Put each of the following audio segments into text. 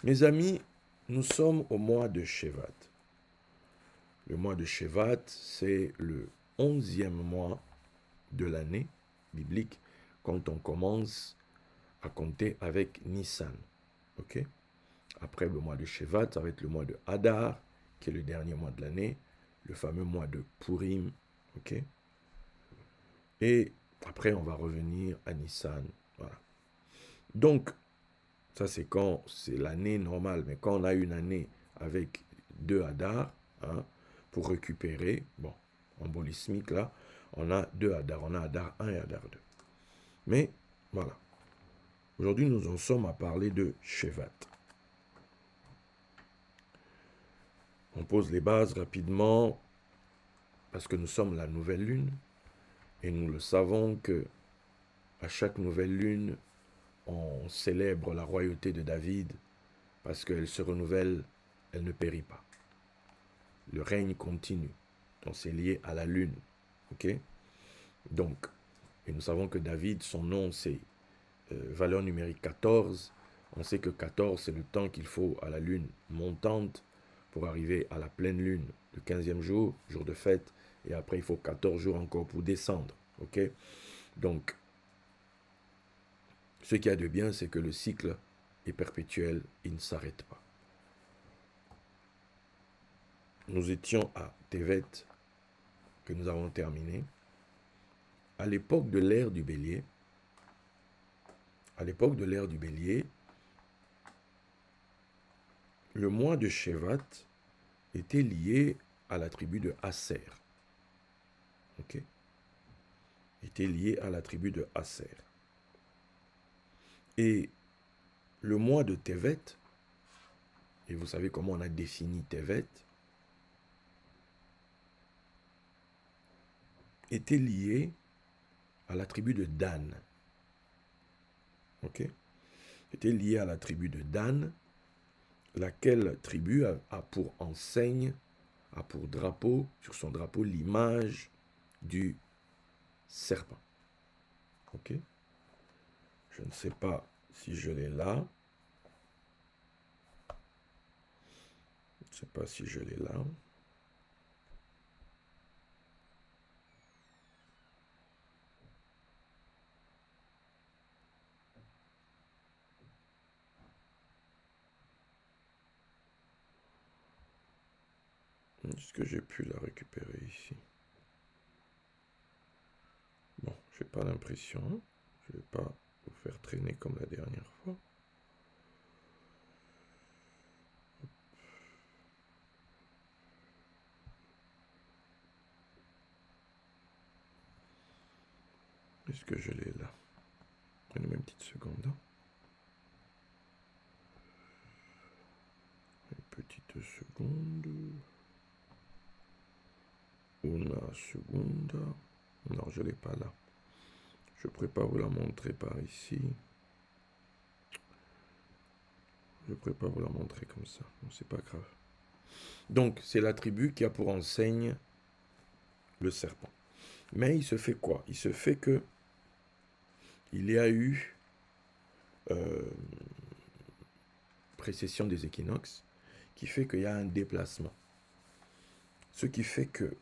Mes amis, nous sommes au mois de Shevat. Le mois de Shevat, c'est le 11e mois de l'année biblique quand on commence à compter avec Nissan. Ok? Après le mois de Shevat, ça va être le mois de Hadar, qui est le dernier mois de l'année, le fameux mois de Purim. Ok? Et après, on va revenir à Nissan. Voilà. Donc, ça, c'est quand c'est l'année normale. Mais quand on a une année avec deux Hadar, hein, pour récupérer, bon, en bolismique, là, on a deux Hadar. On a Hadar 1 et Hadar 2. Mais, voilà. Aujourd'hui, nous en sommes à parler de Shevat. On pose les bases rapidement parce que nous sommes la nouvelle lune. Et nous le savons que à chaque nouvelle lune, on célèbre la royauté de David parce qu'elle se renouvelle, elle ne périt pas. Le règne continue. Donc c'est lié à la lune. Ok? Donc, et nous savons que David, son nom, c'est valeur numérique 14. On sait que 14, c'est le temps qu'il faut à la lune montante pour arriver à la pleine lune, le 15e jour, jour de fête. Et après, il faut 14 jours encore pour descendre. Ok? Donc, ce qu'il y a de bien, c'est que le cycle est perpétuel, il ne s'arrête pas. Nous étions à Tevet, que nous avons terminé. À l'époque de l'ère du bélier, le mois de Shevat était lié à la tribu de Aser. Ok? Était lié à la tribu de Aser. Et le mois de Tevet, et vous savez comment on a défini Tevet, était lié à la tribu de Dan. Ok? Était lié à la tribu de Dan, laquelle tribu a pour enseigne, a pour drapeau, sur son drapeau, l'image du serpent. Ok? Je ne sais pas si je l'ai là. Je ne sais pas si je l'ai là. Est-ce que j'ai pu la récupérer ici? Bon, je n'ai pas l'impression. Je ne vais pas vous faire traîner comme la dernière fois. Est-ce que je l'ai là? Donnez-moi une petite seconde. Une petite seconde. Una seconde. Non, je ne l'ai pas là. Je ne pourrais pas vous la montrer par ici. Je ne pourrais pas vous la montrer comme ça. Bon, c'est pas grave. Donc, c'est la tribu qui a pour enseigne le serpent. Mais il se fait quoi? Il se fait que il y a eu précession des équinoxes qui fait qu'il y a un déplacement. Ce qui fait que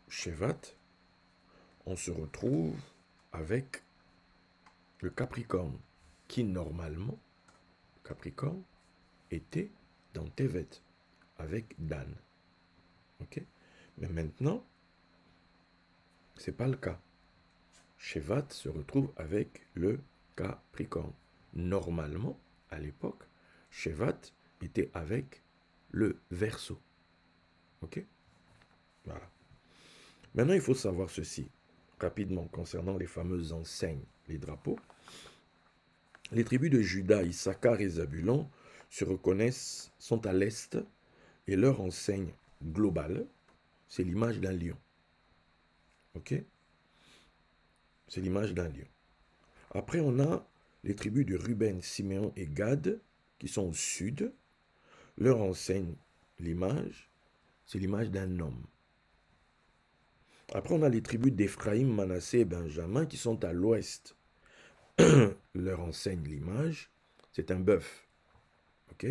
Shevat, on se retrouve avec le Capricorne, qui normalement, Capricorne, était dans Tevet, avec Dan. Ok? Mais maintenant, c'est pas le cas. Shevat se retrouve avec le Capricorne. Normalement, à l'époque, Shevat était avec le Verseau. Ok? Voilà. Maintenant, il faut savoir ceci, rapidement, concernant les fameuses enseignes, les drapeaux. Les tribus de Juda, Issachar et Zabulon se reconnaissent, sont à l'est, et leur enseigne globale, c'est l'image d'un lion. Ok? C'est l'image d'un lion. Après, on a les tribus de Ruben, Siméon et Gad, qui sont au sud. Leur enseigne l'image, c'est l'image d'un homme. Après, on a les tribus d'Éphraïm, Manassé et Benjamin, qui sont à l'ouest. Leur enseigne l'image, c'est un bœuf. Ok?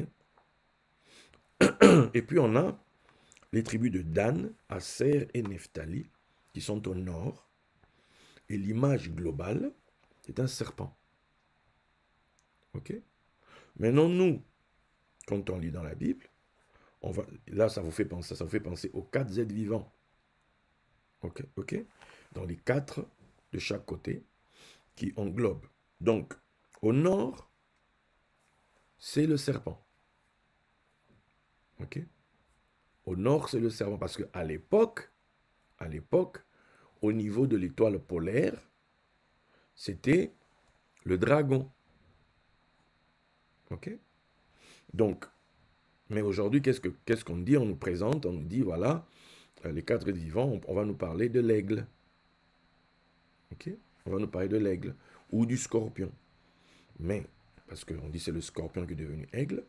Et puis on a les tribus de Dan, Aser et Nephtali, qui sont au nord. Et l'image globale, c'est un serpent. Ok? Maintenant, nous, quand on lit dans la Bible, là, ça vous fait penser aux 4 êtres vivants. Ok? Ok? Dans les 4 de chaque côté qui englobent. Donc, au nord, c'est le serpent. Ok? Au nord, c'est le serpent. Parce qu'à l'époque, au niveau de l'étoile polaire, c'était le dragon. Ok? Donc, mais aujourd'hui, qu'est-ce qu'on dit? On nous présente, on nous dit, voilà, les 4 vivants, on va nous parler de l'aigle. Ok? On va nous parler de l'aigle ou du scorpion. Mais, parce qu'on dit c'est le scorpion qui est devenu aigle,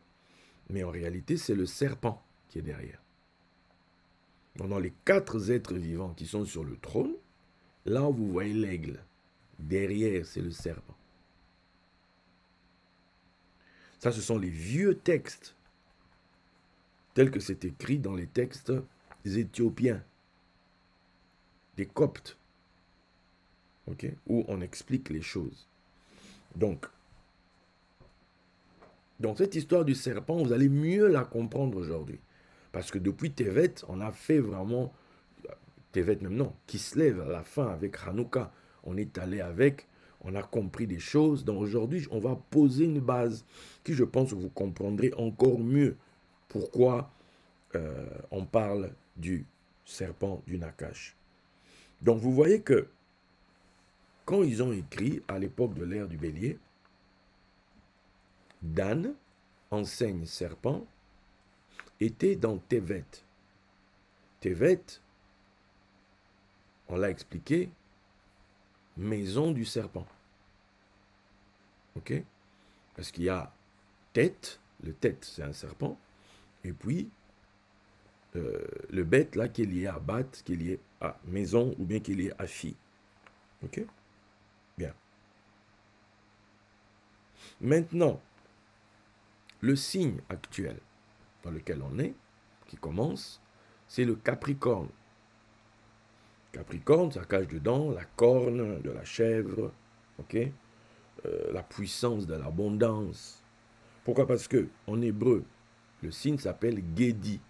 mais en réalité, c'est le serpent qui est derrière. Donc, dans les 4 êtres vivants qui sont sur le trône, là, vous voyez l'aigle. Derrière, c'est le serpent. Ça, ce sont les vieux textes, tels que c'est écrit dans les textes éthiopiens, des Coptes, okay, où on explique les choses. Donc, cette histoire du serpent, vous allez mieux la comprendre aujourd'hui. Parce que depuis Tevet, on a fait vraiment, Tevet même non, qui se lève à la fin avec Hanouka, on est allé avec, on a compris des choses. Donc aujourd'hui, on va poser une base qui, je pense, vous comprendrez encore mieux pourquoi on parle du serpent du Nakash. Donc vous voyez que quand ils ont écrit à l'époque de l'ère du bélier, Dan, enseigne serpent, était dans Tevet. Tevet, on l'a expliqué, maison du serpent. Ok? Parce qu'il y a tête, le tête c'est un serpent, et puis le bête là qui est lié à bat, qui est lié à maison ou bien qui est lié à fille. Ok? Bien. Maintenant, le signe actuel dans lequel on est, qui commence, c'est le Capricorne. Capricorne, ça cache dedans la corne de la chèvre, ok? La puissance de l'abondance. Pourquoi? Parce que en hébreu, le signe s'appelle Gedi.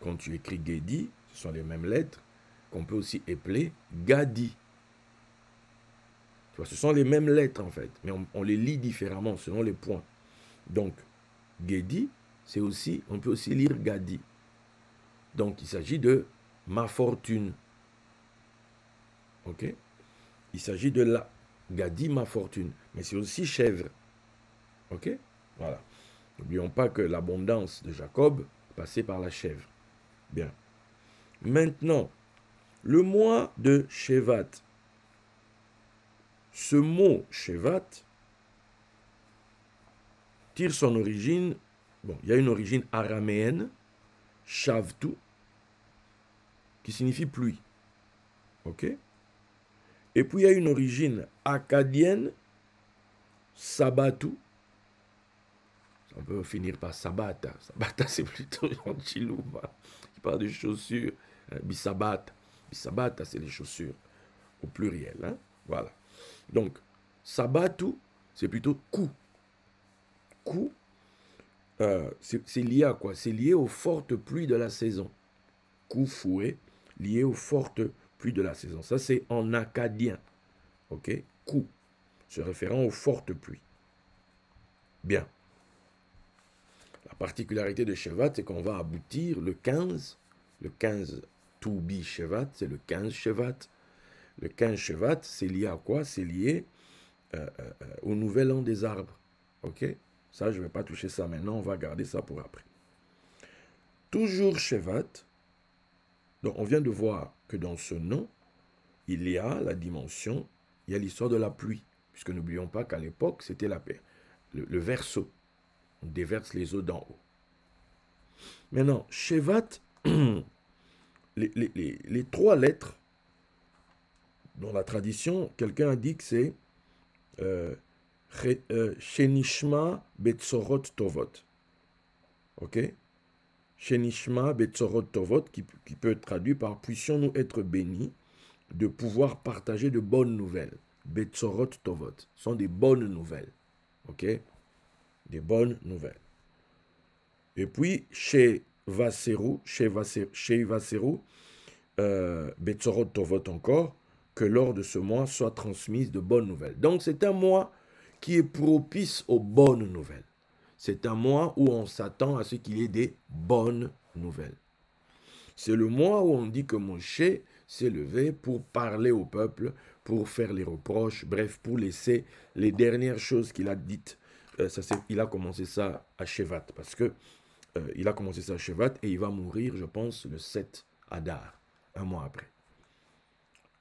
Quand tu écris Gedi, ce sont les mêmes lettres qu'on peut aussi épeler Gadi. Tu vois, ce sont les mêmes lettres en fait, mais on les lit différemment selon les points. Donc, Gedi, c'est aussi, on peut aussi lire Gadi. Donc, il s'agit de ma fortune. Ok? Il s'agit de la Gadi, ma fortune. Mais c'est aussi chèvre. Ok? Voilà. N'oublions pas que l'abondance de Jacob passait par la chèvre. Bien. Maintenant, le mois de Shevat. Ce mot Shevat tire son origine, bon, il y a une origine araméenne, Shavtu, qui signifie pluie. Ok? Et puis il y a une origine akkadienne, Sabatu. On peut finir par Sabata. Sabata, c'est plutôt Chilouba, qui parle de chaussures. Bisabata. Bisabata, c'est les chaussures, au pluriel. Hein? Voilà. Donc, Sabatu, c'est plutôt coup. Coup, c'est lié à quoi? C'est lié aux fortes pluies de la saison. Coup, fouet, lié aux fortes pluies de la saison. Ça, c'est en akkadien. Ok? Coup, se référant aux fortes pluies. Bien. La particularité de Shevat, c'est qu'on va aboutir le 15 Toubi Shevat, c'est le 15 Shevat. Le 15 Shevat, c'est lié à quoi? C'est lié au nouvel an des arbres. Ok? Ça, je ne vais pas toucher ça maintenant, on va garder ça pour après. Toujours Shevat. Donc, on vient de voir que dans ce nom, il y a la dimension, il y a l'histoire de la pluie. Puisque n'oublions pas qu'à l'époque, c'était le verseau. On déverse les eaux d'en haut. Maintenant, Shevat, les 3 lettres, dans la tradition, quelqu'un a dit que c'est Shenishma Betzorot Tovot. Ok? Shenishma Betzorot Tovot, qui peut être traduit par puissions-nous être bénis de pouvoir partager de bonnes nouvelles. Betzorot Tovot sont des bonnes nouvelles. Ok? Des bonnes nouvelles. Et puis, chez Vaseru, Betzorot Tovot encore, que lors de ce mois soit transmise de bonnes nouvelles. Donc, c'est un mois qui est propice aux bonnes nouvelles. C'est un mois où on s'attend à ce qu'il y ait des bonnes nouvelles. C'est le mois où on dit que Moshe s'est levé pour parler au peuple, pour faire les reproches, bref, pour laisser les dernières choses qu'il a dites. Il a commencé ça à Shevat, parce que il a commencé ça à Shevat et il va mourir, je pense, le 7 Adar, un mois après.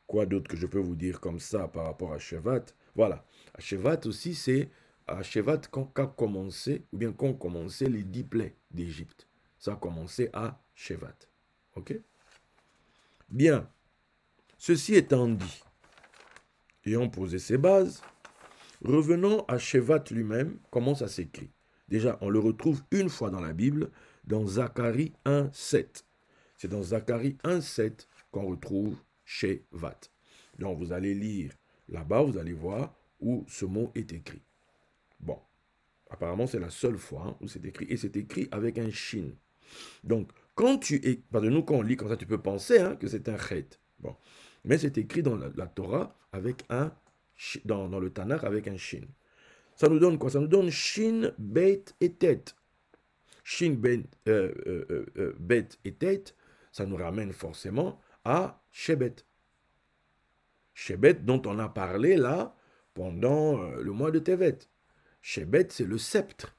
Quoi d'autre que je peux vous dire comme ça par rapport à Shevat? Voilà. À Shevat aussi, c'est à Shevat qu'ont commencé les 10 plaies d'Égypte. Ça a commencé à Shevat. Ok? Bien. Ceci étant dit, ayant posé ses bases, revenons à Shevat lui-même, comment ça s'écrit. Déjà, on le retrouve une fois dans la Bible, dans Zacharie 1,7. C'est dans Zacharie 1,7 qu'on retrouve Shevat. Donc, vous allez lire là-bas, vous allez voir où ce mot est écrit. Bon, apparemment, c'est la seule fois où c'est écrit. Et c'est écrit avec un shin. Donc, quand nous, quand on lit comme ça, tu peux penser que c'est un chet. Bon, mais c'est écrit dans la Torah avec dans le Tanakh avec un shin. Ça nous donne quoi? Ça nous donne shin, bet et tête. Shin, bet et tête, ça nous ramène forcément à Shebet. Shebet dont on a parlé là pendant le mois de Tevet. Shebet, c'est le sceptre.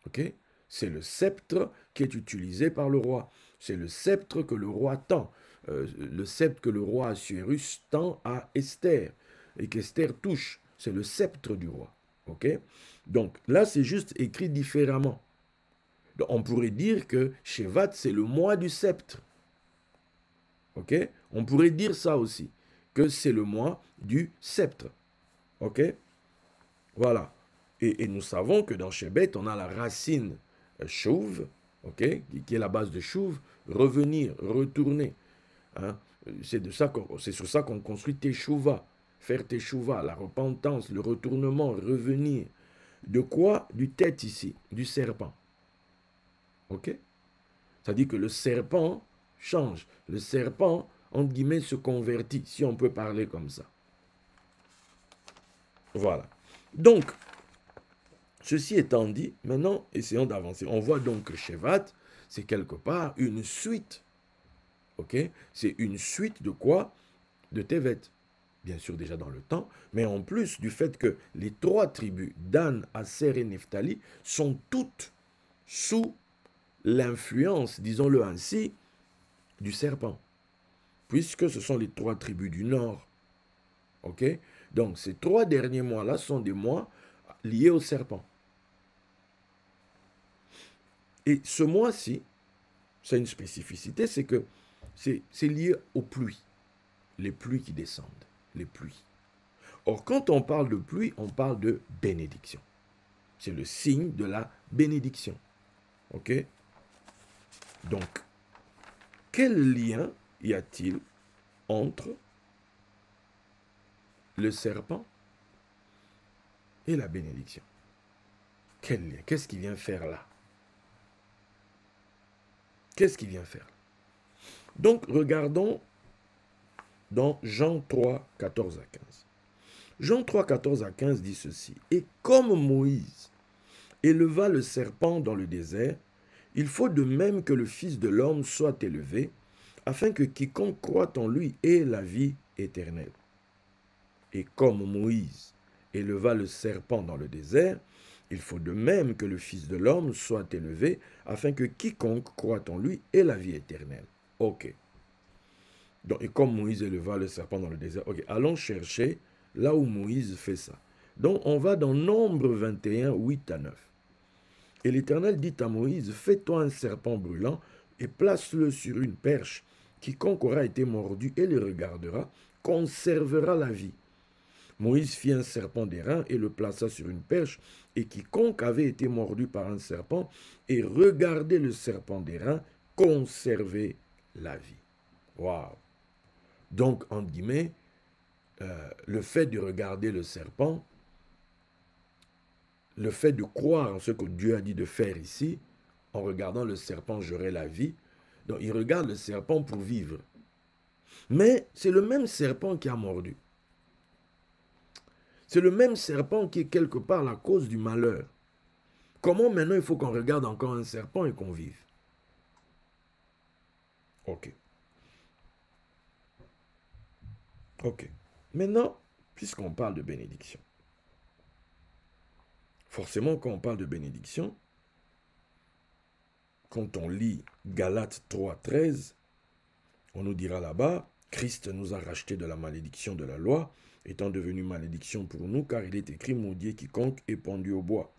Ok? C'est le sceptre qui est utilisé par le roi. C'est le sceptre que le roi tend. Le sceptre que le roi Assuérus tend à Esther et qu'Esther touche. C'est le sceptre du roi. Ok? Donc là, c'est juste écrit différemment. Donc, on pourrait dire que Shevat, c'est le mois du sceptre. Ok? On pourrait dire ça aussi, que c'est le mois du sceptre. Ok? Voilà. Et nous savons que dans Shebet, on a la racine chouve, ok, qui est la base de chouve, revenir, retourner. Hein? C'est sur ça qu'on construit Teshuvah, faire Teshuvah, la repentance, le retournement, revenir. De quoi? Du tête ici, du serpent. Ok? Ça dit que le serpent change. Le serpent, entre guillemets, se convertit, si on peut parler comme ça. Voilà. Donc, ceci étant dit, maintenant, essayons d'avancer. On voit donc que Shevat, c'est quelque part une suite. Ok? C'est une suite de quoi? De Tevet. Bien sûr, déjà dans le temps, mais en plus du fait que les 3 tribus, Dan, Aser et Nephtali, sont toutes sous l'influence, disons-le ainsi, du serpent. Puisque ce sont les 3 tribus du nord. Ok? Donc, ces 3 derniers mois-là sont des mois liés au serpent. Et ce mois-ci, c'est une spécificité, c'est que c'est lié aux pluies. Les pluies qui descendent, les pluies. Or, quand on parle de pluie, on parle de bénédiction. C'est le signe de la bénédiction. Ok? Donc, quel lien y a-t-il entre le serpent et la bénédiction? Quel lien? Qu'est-ce qu'il vient faire là? Qu'est-ce qu'il vient faire? Donc, regardons dans Jean 3, 14 à 15. Jean 3, 14 à 15 dit ceci. Et comme Moïse éleva le serpent dans le désert, il faut de même que le Fils de l'homme soit élevé, afin que quiconque croit en lui ait la vie éternelle. Et comme Moïse éleva le serpent dans le désert, il faut de même que le Fils de l'homme soit élevé, afin que quiconque croit en lui ait la vie éternelle. Ok. Donc, et comme Moïse éleva le serpent dans le désert, ok, allons chercher là où Moïse fait ça. Donc, on va dans Nombre 21, 8 à 9. Et l'Éternel dit à Moïse, fais-toi un serpent brûlant et place-le sur une perche. Quiconque aura été mordu et le regardera conservera la vie. Moïse fit un serpent d'airain et le plaça sur une perche, et quiconque avait été mordu par un serpent et regardait le serpent d'airain conservait la vie. Waouh! Donc, entre guillemets, le fait de regarder le serpent, le fait de croire en ce que Dieu a dit de faire ici, en regardant le serpent, j'aurai la vie. Donc, il regarde le serpent pour vivre. Mais c'est le même serpent qui a mordu. C'est le même serpent qui est quelque part la cause du malheur. Comment maintenant il faut qu'on regarde encore un serpent et qu'on vive? Ok. Ok. Maintenant, puisqu'on parle de bénédiction, forcément quand on parle de bénédiction, quand on lit Galates 3:13, on nous dira là-bas, Christ nous a rachetés de la malédiction de la loi, étant devenu malédiction pour nous, car il est écrit, maudit quiconque est pendu au bois.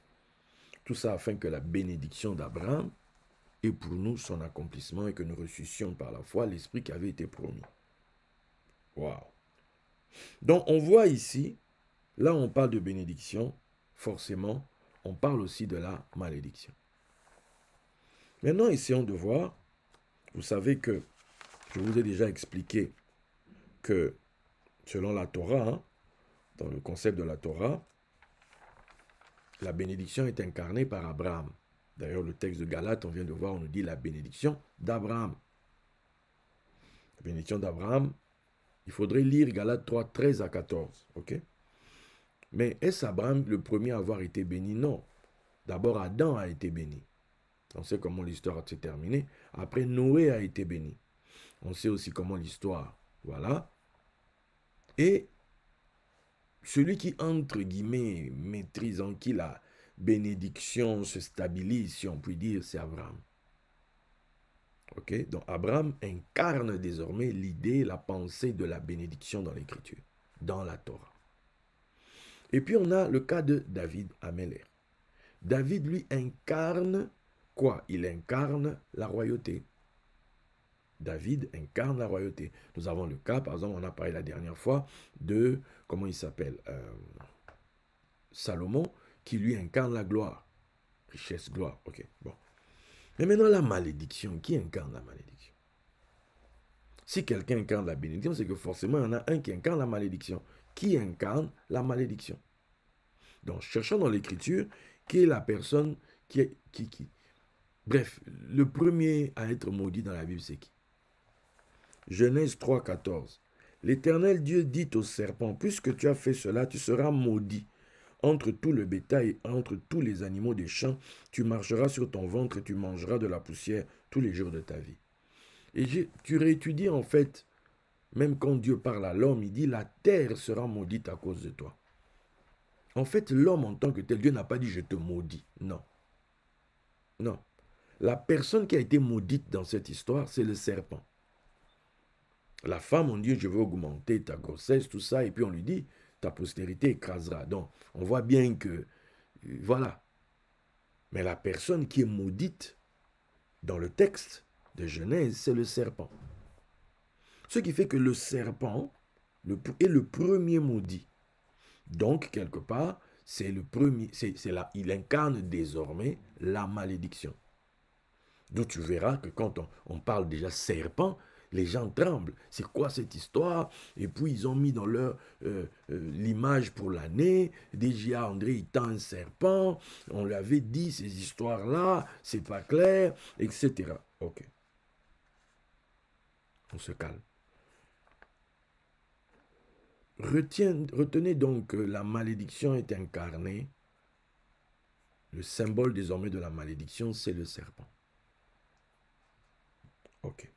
Tout ça afin que la bénédiction d'Abraham ait pour nous son accomplissement et que nous ressuscions par la foi l'esprit qui avait été promis. Waouh! Donc on voit ici, là on parle de bénédiction, forcément, on parle aussi de la malédiction. Maintenant, essayons de voir, vous savez que je vous ai déjà expliqué que selon la Torah, hein, dans le concept de la Torah, la bénédiction est incarnée par Abraham. D'ailleurs, le texte de Galates, on vient de voir, on nous dit la bénédiction d'Abraham. La bénédiction d'Abraham, il faudrait lire Galates 3, 13 à 14. Ok? Mais est-ce Abraham le premier à avoir été béni? Non. D'abord, Adam a été béni. On sait comment l'histoire s'est terminée. Après, Noé a été béni. On sait aussi comment l'histoire, voilà. Et celui qui, entre guillemets, maîtrise, en qui la bénédiction se stabilise, si on peut dire, c'est Abraham. Ok? Donc, Abraham incarne désormais l'idée, la pensée de la bénédiction dans l'Écriture, dans la Torah. Et puis, on a le cas de David Améler. David, lui, incarne quoi? Il incarne la royauté. David incarne la royauté. Nous avons le cas, par exemple, on a parlé la dernière fois de, comment il s'appelle, Salomon, qui lui incarne la gloire. Richesse, gloire, ok, bon. Mais maintenant, la malédiction, qui incarne la malédiction? Si quelqu'un incarne la bénédiction, c'est que forcément, il y en a un qui incarne la malédiction. Qui incarne la malédiction? Donc, cherchons dans l'Écriture, qui est la personne qui... Bref, le premier à être maudit dans la Bible, c'est qui? Genèse 3, 14. L'Éternel Dieu dit au serpent, puisque tu as fait cela, tu seras maudit. Entre tout le bétail et entre tous les animaux des champs, tu marcheras sur ton ventre et tu mangeras de la poussière tous les jours de ta vie. Et tu réétudies en fait, même quand Dieu parle à l'homme, il dit, la terre sera maudite à cause de toi. En fait, l'homme en tant que tel, Dieu n'a pas dit, je te maudis. Non. Non. La personne qui a été maudite dans cette histoire, c'est le serpent. La femme, on dit, je vais augmenter ta grossesse, tout ça, et puis on lui dit, ta postérité écrasera. Donc, on voit bien que, voilà. Mais la personne qui est maudite dans le texte de Genèse, c'est le serpent. Ce qui fait que le serpent est le premier maudit. Donc, quelque part, c'est le premier, il incarne désormais la malédiction. Donc, tu verras que quand on parle déjà serpent, les gens tremblent. C'est quoi cette histoire? Et puis, ils ont mis dans leur l'image pour l'année. DJA André, il tend un serpent. On lui avait dit ces histoires-là, c'est pas clair, etc. Ok. On se calme. Retenez donc que la malédiction est incarnée. Le symbole désormais de la malédiction, c'est le serpent. Ok.